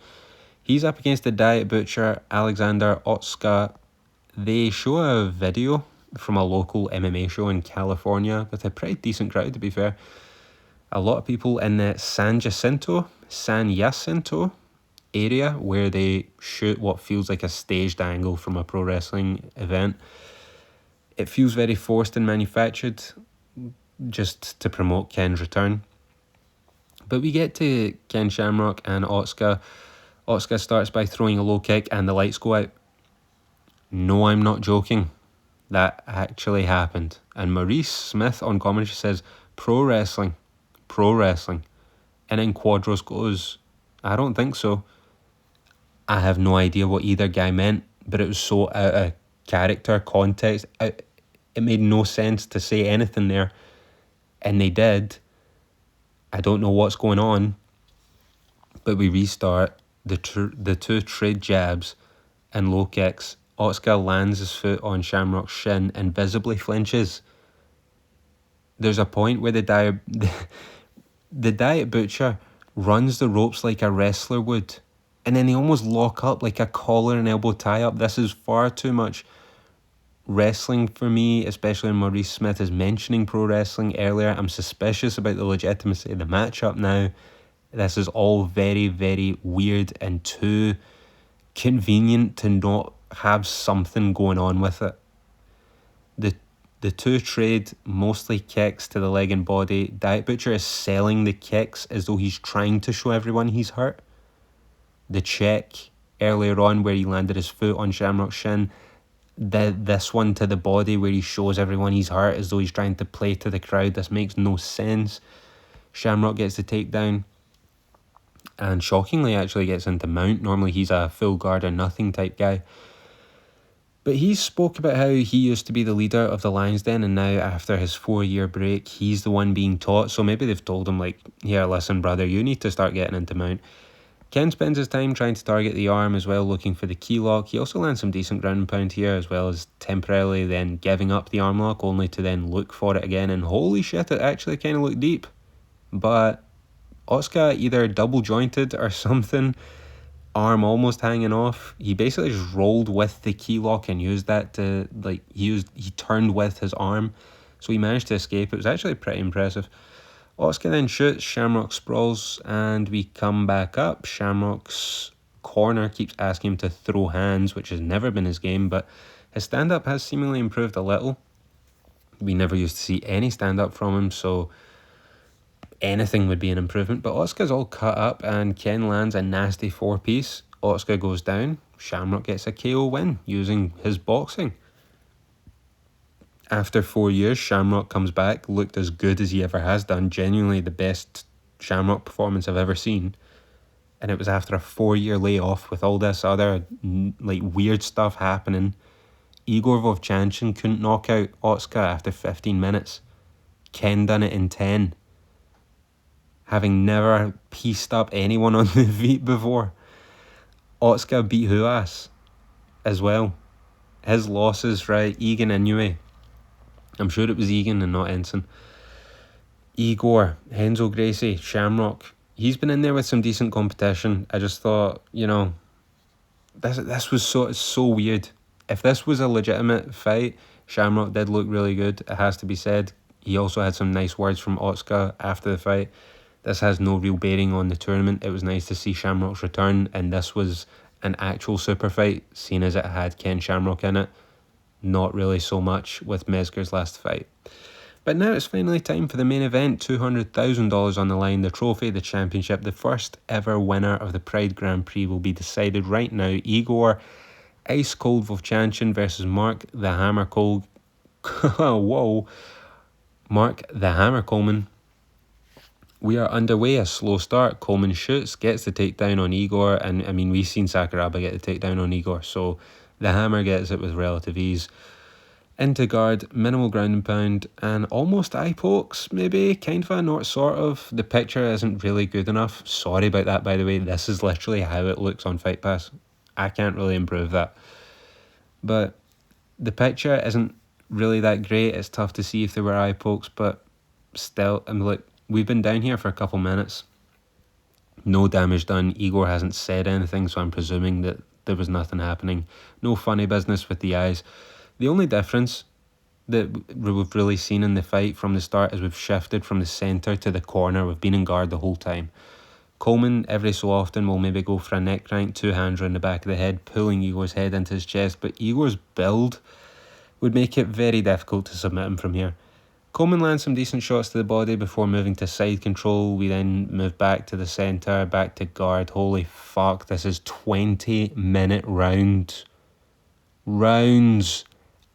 He's up against the Diet Butcher, Alexander Otsuka. They show a video from a local MMA show in California with a pretty decent crowd, to be fair. A lot of people in the San Jacinto area, where they shoot what feels like a staged angle from a pro wrestling event. It feels very forced and manufactured, just to promote Ken's return. But we get to Ken Shamrock and Otsuka. Otsuka starts by throwing a low kick and the lights go out. No, I'm not joking. That actually happened. And Maurice Smith on commentary says, pro wrestling. And then Quadros goes, I don't think so. I have no idea what either guy meant, but it was so out of character, context. It made no sense to say anything there. And they did. I don't know what's going on. But we restart. The two trade jabs and low kicks. Otsuka lands his foot on Shamrock's shin and visibly flinches. There's a point where the Diet Butcher runs the ropes like a wrestler would. And then they almost lock up like a collar and elbow tie-up. This is far too much wrestling for me, especially when Maurice Smith is mentioning pro wrestling earlier. I'm suspicious about the legitimacy of the matchup now. This is all very, very weird and too convenient to not have something going on with it. The two trade mostly kicks to the leg and body. Diet Butcher is selling the kicks as though he's trying to show everyone he's hurt. The check earlier on where he landed his foot on Shamrock's shin. This one to the body where he shows everyone he's hurt as though he's trying to play to the crowd. This makes no sense. Shamrock gets the takedown. And shockingly actually gets into mount. Normally he's a full guard or nothing type guy. But he spoke about how he used to be the leader of the Lions Den, and now after his 4-year break, he's the one being taught. So maybe they've told him, like, here, listen, brother, you need to start getting into mount. Ken spends his time trying to target the arm as well, looking for the key lock. He also lands some decent ground and pound here, as well as temporarily then giving up the arm lock, only to then look for it again. And holy shit, it actually kind of looked deep. But Otsuka either double jointed or something, arm almost hanging off. He basically just rolled with the key lock and used that to, like, he turned with his arm. So he managed to escape. It was actually pretty impressive. Otsuka then shoots, Shamrock sprawls, and we come back up. Shamrock's corner keeps asking him to throw hands, which has never been his game, but his stand-up has seemingly improved a little. We never used to see any stand-up from him, so anything would be an improvement. But Otsuka's all cut up, and Ken lands a nasty 4-piece. Otsuka goes down. Shamrock gets a KO win using his boxing. After 4 years, Shamrock comes back, looked as good as he ever has done. Genuinely the best Shamrock performance I've ever seen. And it was after a 4-year layoff with all this other like weird stuff happening. Igor Vovchanchyn couldn't knock out Otsuka after 15 minutes. Ken done it in 10. having never pieced up anyone on the feet before. Otsuka beat who ass as well. His losses, right? Egan Inoue. I'm sure it was Egan and not Ensign. Igor, Renzo Gracie, Shamrock. He's been in there with some decent competition. I just thought, this was so weird. If this was a legitimate fight, Shamrock did look really good, it has to be said. He also had some nice words from Otsuka after the fight. This has no real bearing on the tournament. It was nice to see Shamrock's return, and this was an actual super fight, seeing as it had Ken Shamrock in it. Not really so much with Mezger's last fight. But now it's finally time for the main event. $200,000 on the line, the trophy, the championship. The first ever winner of the Pride Grand Prix will be decided right now. Igor Ice Cold Vovchanchyn versus Mark the Hammer Cold. Whoa. Mark the Hammer Coleman. We are underway, a slow start. Coleman shoots, gets the takedown on Igor, and I mean, we've seen Sakuraba get the takedown on Igor, so the Hammer gets it with relative ease. Into guard, minimal ground and pound, and almost eye pokes, maybe, kind of, not sort of. The picture isn't really good enough. Sorry about that, by the way. This is literally how it looks on Fight Pass. I can't really improve that. But the picture isn't really that great. It's tough to see if there were eye pokes, but still, I'm like, we've been down here for a couple minutes. No damage done. Igor hasn't said anything, so I'm presuming that there was nothing happening. No funny business with the eyes. The only difference that we've really seen in the fight from the start is we've shifted from the centre to the corner. We've been in guard the whole time. Coleman, every so often, will maybe go for a neck crank, 2 hands around the back of the head, pulling Igor's head into his chest, but Igor's build would make it very difficult to submit him from here. Coleman lands some decent shots to the body before moving to side control. We then move back to the centre, back to guard. Holy fuck, this is 20-minute rounds.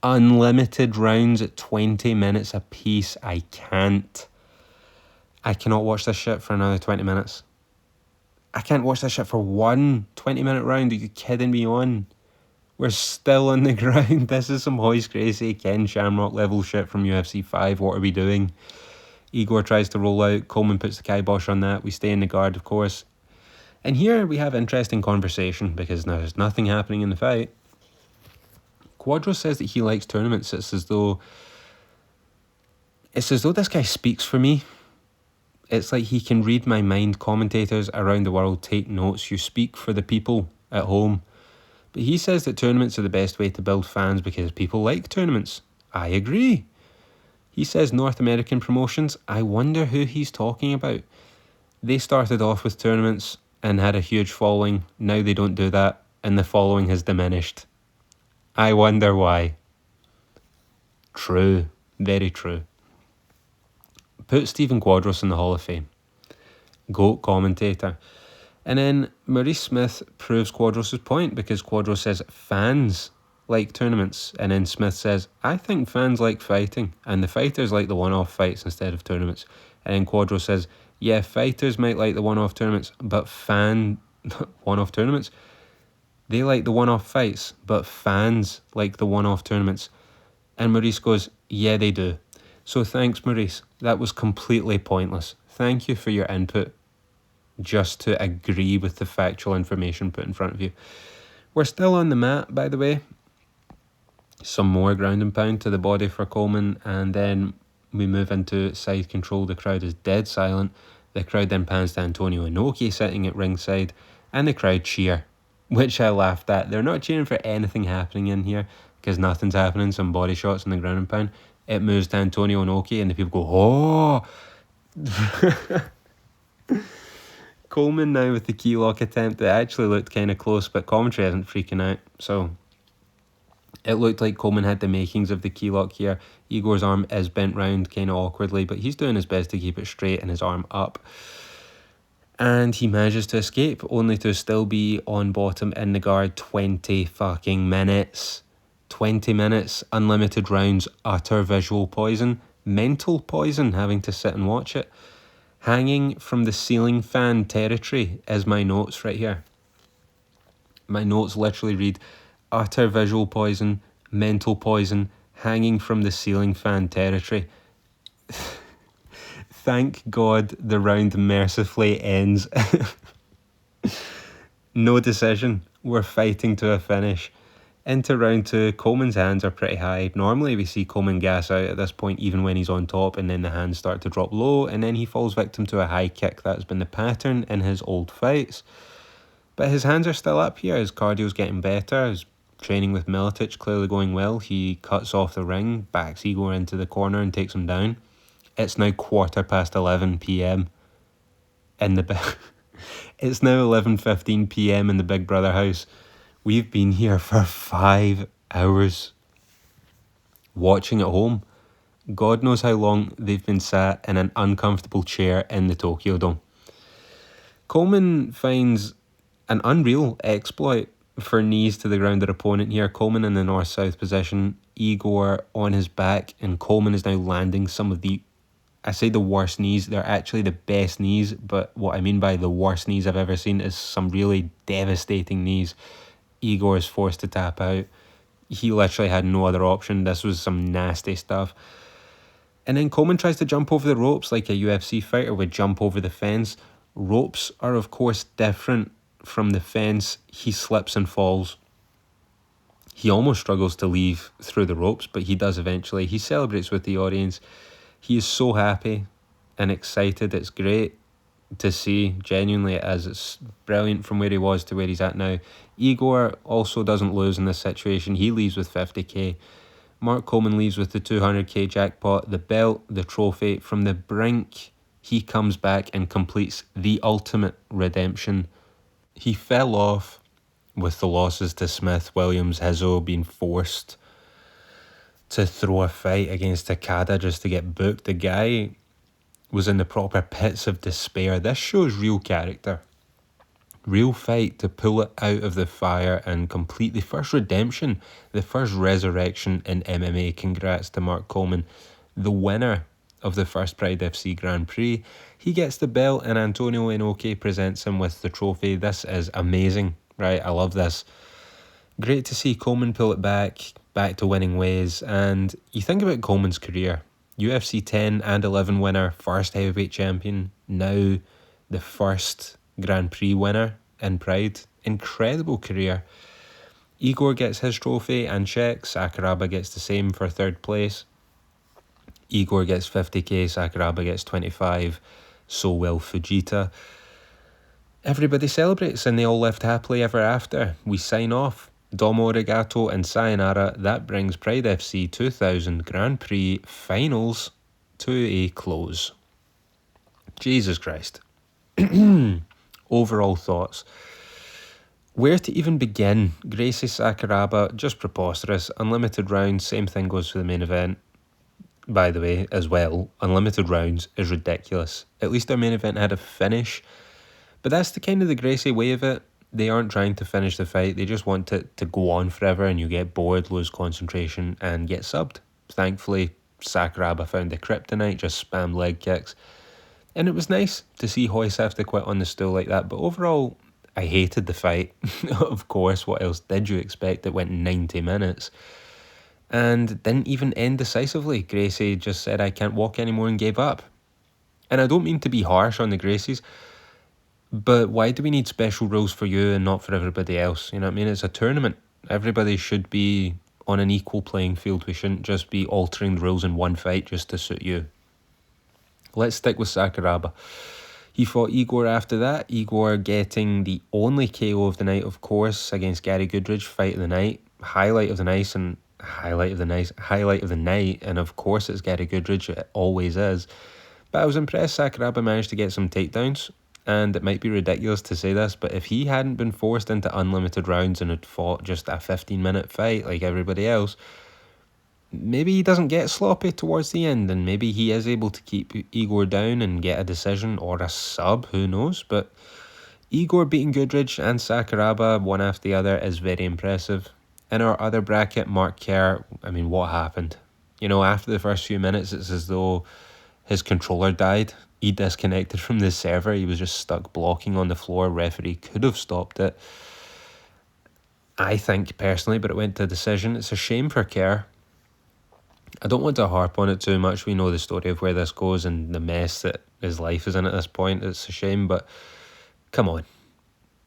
Unlimited rounds at 20 minutes a piece. I cannot watch this shit for another 20 minutes. I can't watch this shit for one 20-minute round. Are you kidding me on? We're still on the ground. This is some Royce Gracie, Ken Shamrock level shit from UFC 5. What are we doing? Igor tries to roll out. Coleman puts the kibosh on that. We stay in the guard, of course. And here we have interesting conversation because now there's nothing happening in the fight. Quadros says that he likes tournaments. It's as though this guy speaks for me. It's like he can read my mind. Commentators around the world take notes. You speak for the people at home. But he says that tournaments are the best way to build fans because people like tournaments. I agree. He says North American promotions. I wonder who he's talking about. They started off with tournaments and had a huge following. Now they don't do that and the following has diminished. I wonder why. True. Very true. Put Stephen Quadros in the Hall of Fame. GOAT commentator. And then Maurice Smith proves Quadros' point because Quadros says fans like tournaments. And then Smith says, I think fans like fighting. And the fighters like the one-off fights instead of tournaments. And then Quadros says, yeah, fighters might like the one-off tournaments, but one-off tournaments? They like the one-off fights, but fans like the one-off tournaments. And Maurice goes, yeah, they do. So thanks, Maurice. That was completely pointless. Thank you for your input. Just to agree with the factual information put in front of you. We're still on the mat, by the way. Some more ground and pound to the body for Coleman. And then we move into side control. The crowd is dead silent. The crowd then pans to Antonio Inoki sitting at ringside. And the crowd cheer, which I laughed at. They're not cheering for anything happening in here because nothing's happening. Some body shots in the ground and pound. It moves to Antonio Inoki and the people go, oh! Coleman now with the key lock attempt. It actually looked kind of close, but commentary isn't freaking out. So it looked like Coleman had the makings of the key lock here. Igor's arm is bent round kind of awkwardly, but he's doing his best to keep it straight and his arm up. And he manages to escape, only to still be on bottom in the guard. 20 fucking minutes. 20 minutes, unlimited rounds, utter visual poison. Mental poison, having to sit and watch it. Hanging from the ceiling fan territory is my notes right here. My notes literally read, utter visual poison, mental poison, hanging from the ceiling fan territory. Thank God the round mercifully ends. No decision. We're fighting to a finish. Into round 2, Coleman's hands are pretty high. Normally we see Coleman gas out at this point even when he's on top, and then the hands start to drop low, and then he falls victim to a high kick. That's been the pattern in his old fights. But his hands are still up here. His cardio's getting better. His training with Miletic clearly going well. He cuts off the ring, backs Igor into the corner and takes him down. It's now 11:15 p.m. in the It's now 11:15 p.m. in the Big Brother house. We've been here for 5 hours watching at home. God knows how long they've been sat in an uncomfortable chair in the Tokyo Dome. Coleman finds an unreal exploit for knees to the grounded opponent here. Coleman in the north-south position, Igor on his back, and Coleman is now landing some of the, I say the worst knees, they're actually the best knees, but what I mean by the worst knees I've ever seen is some really devastating knees. Igor is forced to tap out. He literally had no other option. This was some nasty stuff. And then Coleman tries to jump over the ropes like a UFC fighter would jump over the fence. Ropes are of course different from the fence. He slips and falls. He almost struggles to leave through the ropes, but he does eventually. He celebrates with the audience. He is so happy and excited. It's great to see, genuinely it is. It's brilliant from where he was to where he's at now. Igor also doesn't lose in this situation. He leaves with 50k. Mark Coleman leaves with the 200k jackpot, the belt, the trophy. From the brink, he comes back and completes the ultimate redemption. He fell off with the losses to Smith, Williams, Hizzo, being forced to throw a fight against Takada just to get booked. The guy was in the proper pits of despair. This shows real character. Real fight to pull it out of the fire and complete the first redemption, the first resurrection in MMA. Congrats to Mark Coleman, the winner of the first Pride FC Grand Prix. He gets the belt and Antonio Inoki presents him with the trophy. This is amazing, right? I love this. Great to see Coleman pull it back to winning ways. And you think about Coleman's career, UFC 10 and 11 winner, first heavyweight champion, now the first Grand Prix winner in Pride. Incredible career. Igor gets his trophy and check. Sakuraba gets the same for third place. Igor gets 50k, Sakuraba gets 25, so will Fujita. Everybody celebrates and they all lived happily ever after. We sign off. Domo arigato and sayonara. That brings Pride FC 2000 Grand Prix finals to a close. Jesus Christ. Overall thoughts. Where to even begin? Gracie Sakuraba, just preposterous. Unlimited rounds, same thing goes for the main event. By the way, as well, unlimited rounds is ridiculous. At least our main event had a finish. But that's the kind of the Gracie way of it. They aren't trying to finish the fight. They just want it to go on forever and you get bored, lose concentration and get subbed. Thankfully, Sakuraba found the kryptonite, just spam leg kicks. And it was nice to see Royce have to quit on the stool like that. But overall, I hated the fight. Of course, what else did you expect? It went 90 minutes. And didn't even end decisively. Gracie just said, I can't walk anymore and gave up. And I don't mean to be harsh on the Gracies, but why do we need special rules for you and not for everybody else? You know what I mean? It's a tournament. Everybody should be on an equal playing field. We shouldn't just be altering the rules in one fight just to suit you. Let's stick with Sakuraba. He fought Igor after that. Igor getting the only KO of the night, of course, against Gary Goodridge. Fight of the night. Highlight of the night, and of course it's Gary Goodridge. It always is. But I was impressed Sakuraba managed to get some takedowns. And it might be ridiculous to say this, but if he hadn't been forced into unlimited rounds and had fought just a 15-minute fight like everybody else, maybe he doesn't get sloppy towards the end, and maybe he is able to keep Igor down and get a decision or a sub, who knows. But Igor beating Goodridge and Sakuraba one after the other is very impressive. In our other bracket, Mark Kerr, I mean, what happened? You know, after the first few minutes, it's as though his controller died. He disconnected from the server. He was just stuck blocking on the floor. Referee could have stopped it, I think, personally, but it went to a decision. It's a shame for Kerr. I don't want to harp on it too much. We know the story of where this goes and the mess that his life is in at this point. It's a shame, but come on.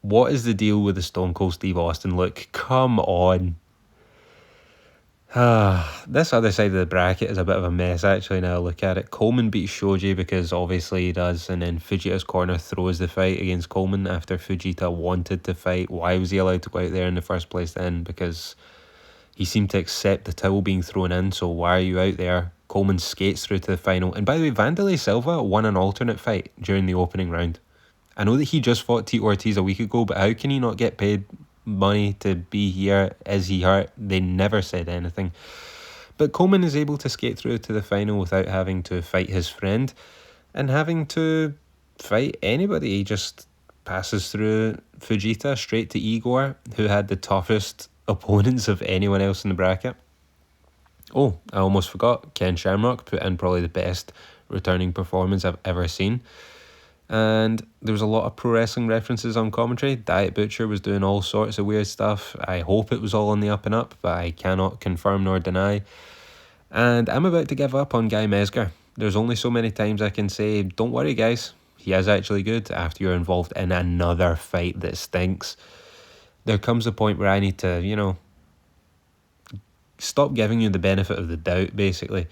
What is the deal with the Stone Cold Steve Austin look? Come on. This other side of the bracket is a bit of a mess, actually, now I look at it. Coleman beats Shoji because obviously he does, and then Fujita's corner throws the fight against Coleman after Fujita wanted to fight. Why was he allowed to go out there in the first place then? Because he seemed to accept the towel being thrown in, so why are you out there? Coleman skates through to the final. And by the way, Vanderlei Silva won an alternate fight during the opening round. I know that he just fought Tito Ortiz a week ago, but how can he not get paid money to be here? Is he hurt? They never said anything. But Coleman is able to skate through to the final without having to fight his friend and having to fight anybody. He just passes through Fujita straight to Igor, who had the toughest opponents of anyone else in the bracket. Oh, I almost forgot. Ken Shamrock put in probably the best returning performance I've ever seen. And there was a lot of pro wrestling references on commentary. Diet Butcher was doing all sorts of weird stuff. I hope it was all on the up and up, but I cannot confirm nor deny. And I'm about to give up on Guy Mesger. There's only so many times I can say, don't worry guys, he is actually good after you're involved in another fight that stinks. There comes a point where I need to, stop giving you the benefit of the doubt, basically.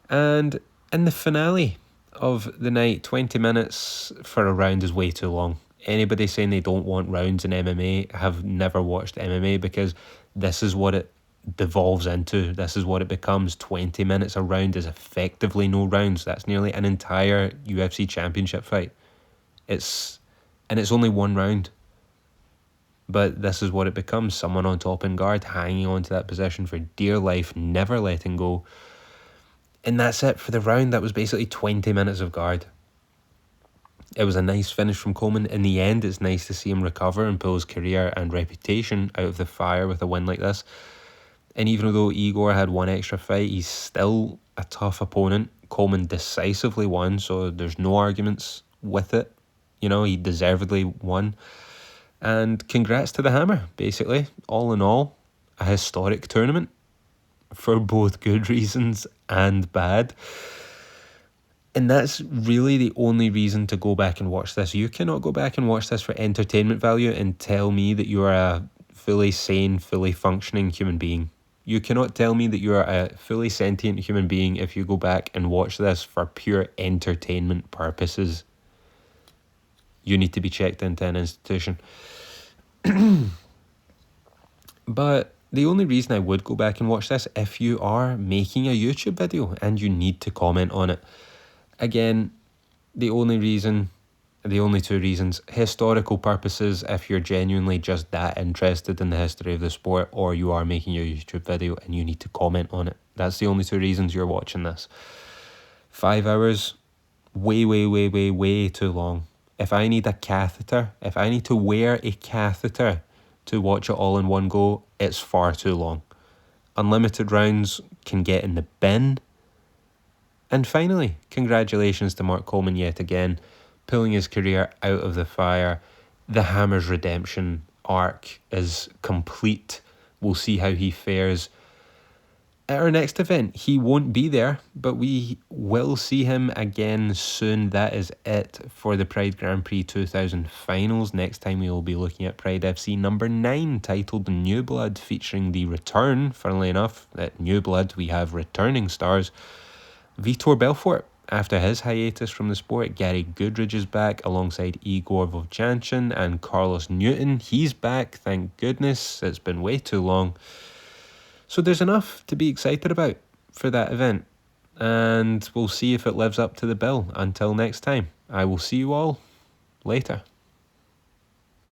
And in the finale of the night, 20 minutes for a round is way too long. Anybody saying they don't want rounds in MMA have never watched MMA, because this is what it devolves into. This is what it becomes. 20 minutes a round is effectively no rounds. That's nearly an entire UFC championship fight. It's only one round. But this is what it becomes. Someone on top in guard, hanging on to that position for dear life, never letting go. And that's it for the round. That was basically 20 minutes of guard. It was a nice finish from Coleman. In the end, it's nice to see him recover and pull his career and reputation out of the fire with a win like this. And even though Igor had one extra fight, he's still a tough opponent. Coleman decisively won, so there's no arguments with it. He deservedly won. And congrats to the Hammer, basically. All in all, a historic tournament for both good reasons and bad. And that's really the only reason to go back and watch this. You cannot go back and watch this for entertainment value and tell me that you are a fully sane, fully functioning human being. You cannot tell me that you are a fully sentient human being if you go back and watch this for pure entertainment purposes. You need to be checked into an institution. But the only reason I would go back and watch this, if you are making a YouTube video and you need to comment on it. Again, the only two reasons, historical purposes, if you're genuinely just that interested in the history of the sport, or you are making your YouTube video and you need to comment on it. That's the only two reasons you're watching this. 5 hours, way, way, way, way, way too long. If I need a catheter, if I need to wear a catheter to watch it all in one go, it's far too long. Unlimited rounds can get in the bin. And finally, congratulations to Mark Coleman yet again, pulling his career out of the fire. The Hammer's redemption arc is complete. We'll see how he fares at our next event. He won't be there, but we will see him again soon. That is it for the Pride Grand Prix 2000 finals. Next time we will be looking at Pride FC number 9, titled New Blood, featuring the return, funnily enough, at New Blood we have returning stars Vitor Belfort. After his hiatus from the sport, Gary Goodridge is back alongside Igor Vovchanchyn and Carlos Newton. He's back, thank goodness. It's been way too long. So there's enough to be excited about for that event. And we'll see if it lives up to the bill. Until next time, I will see you all later.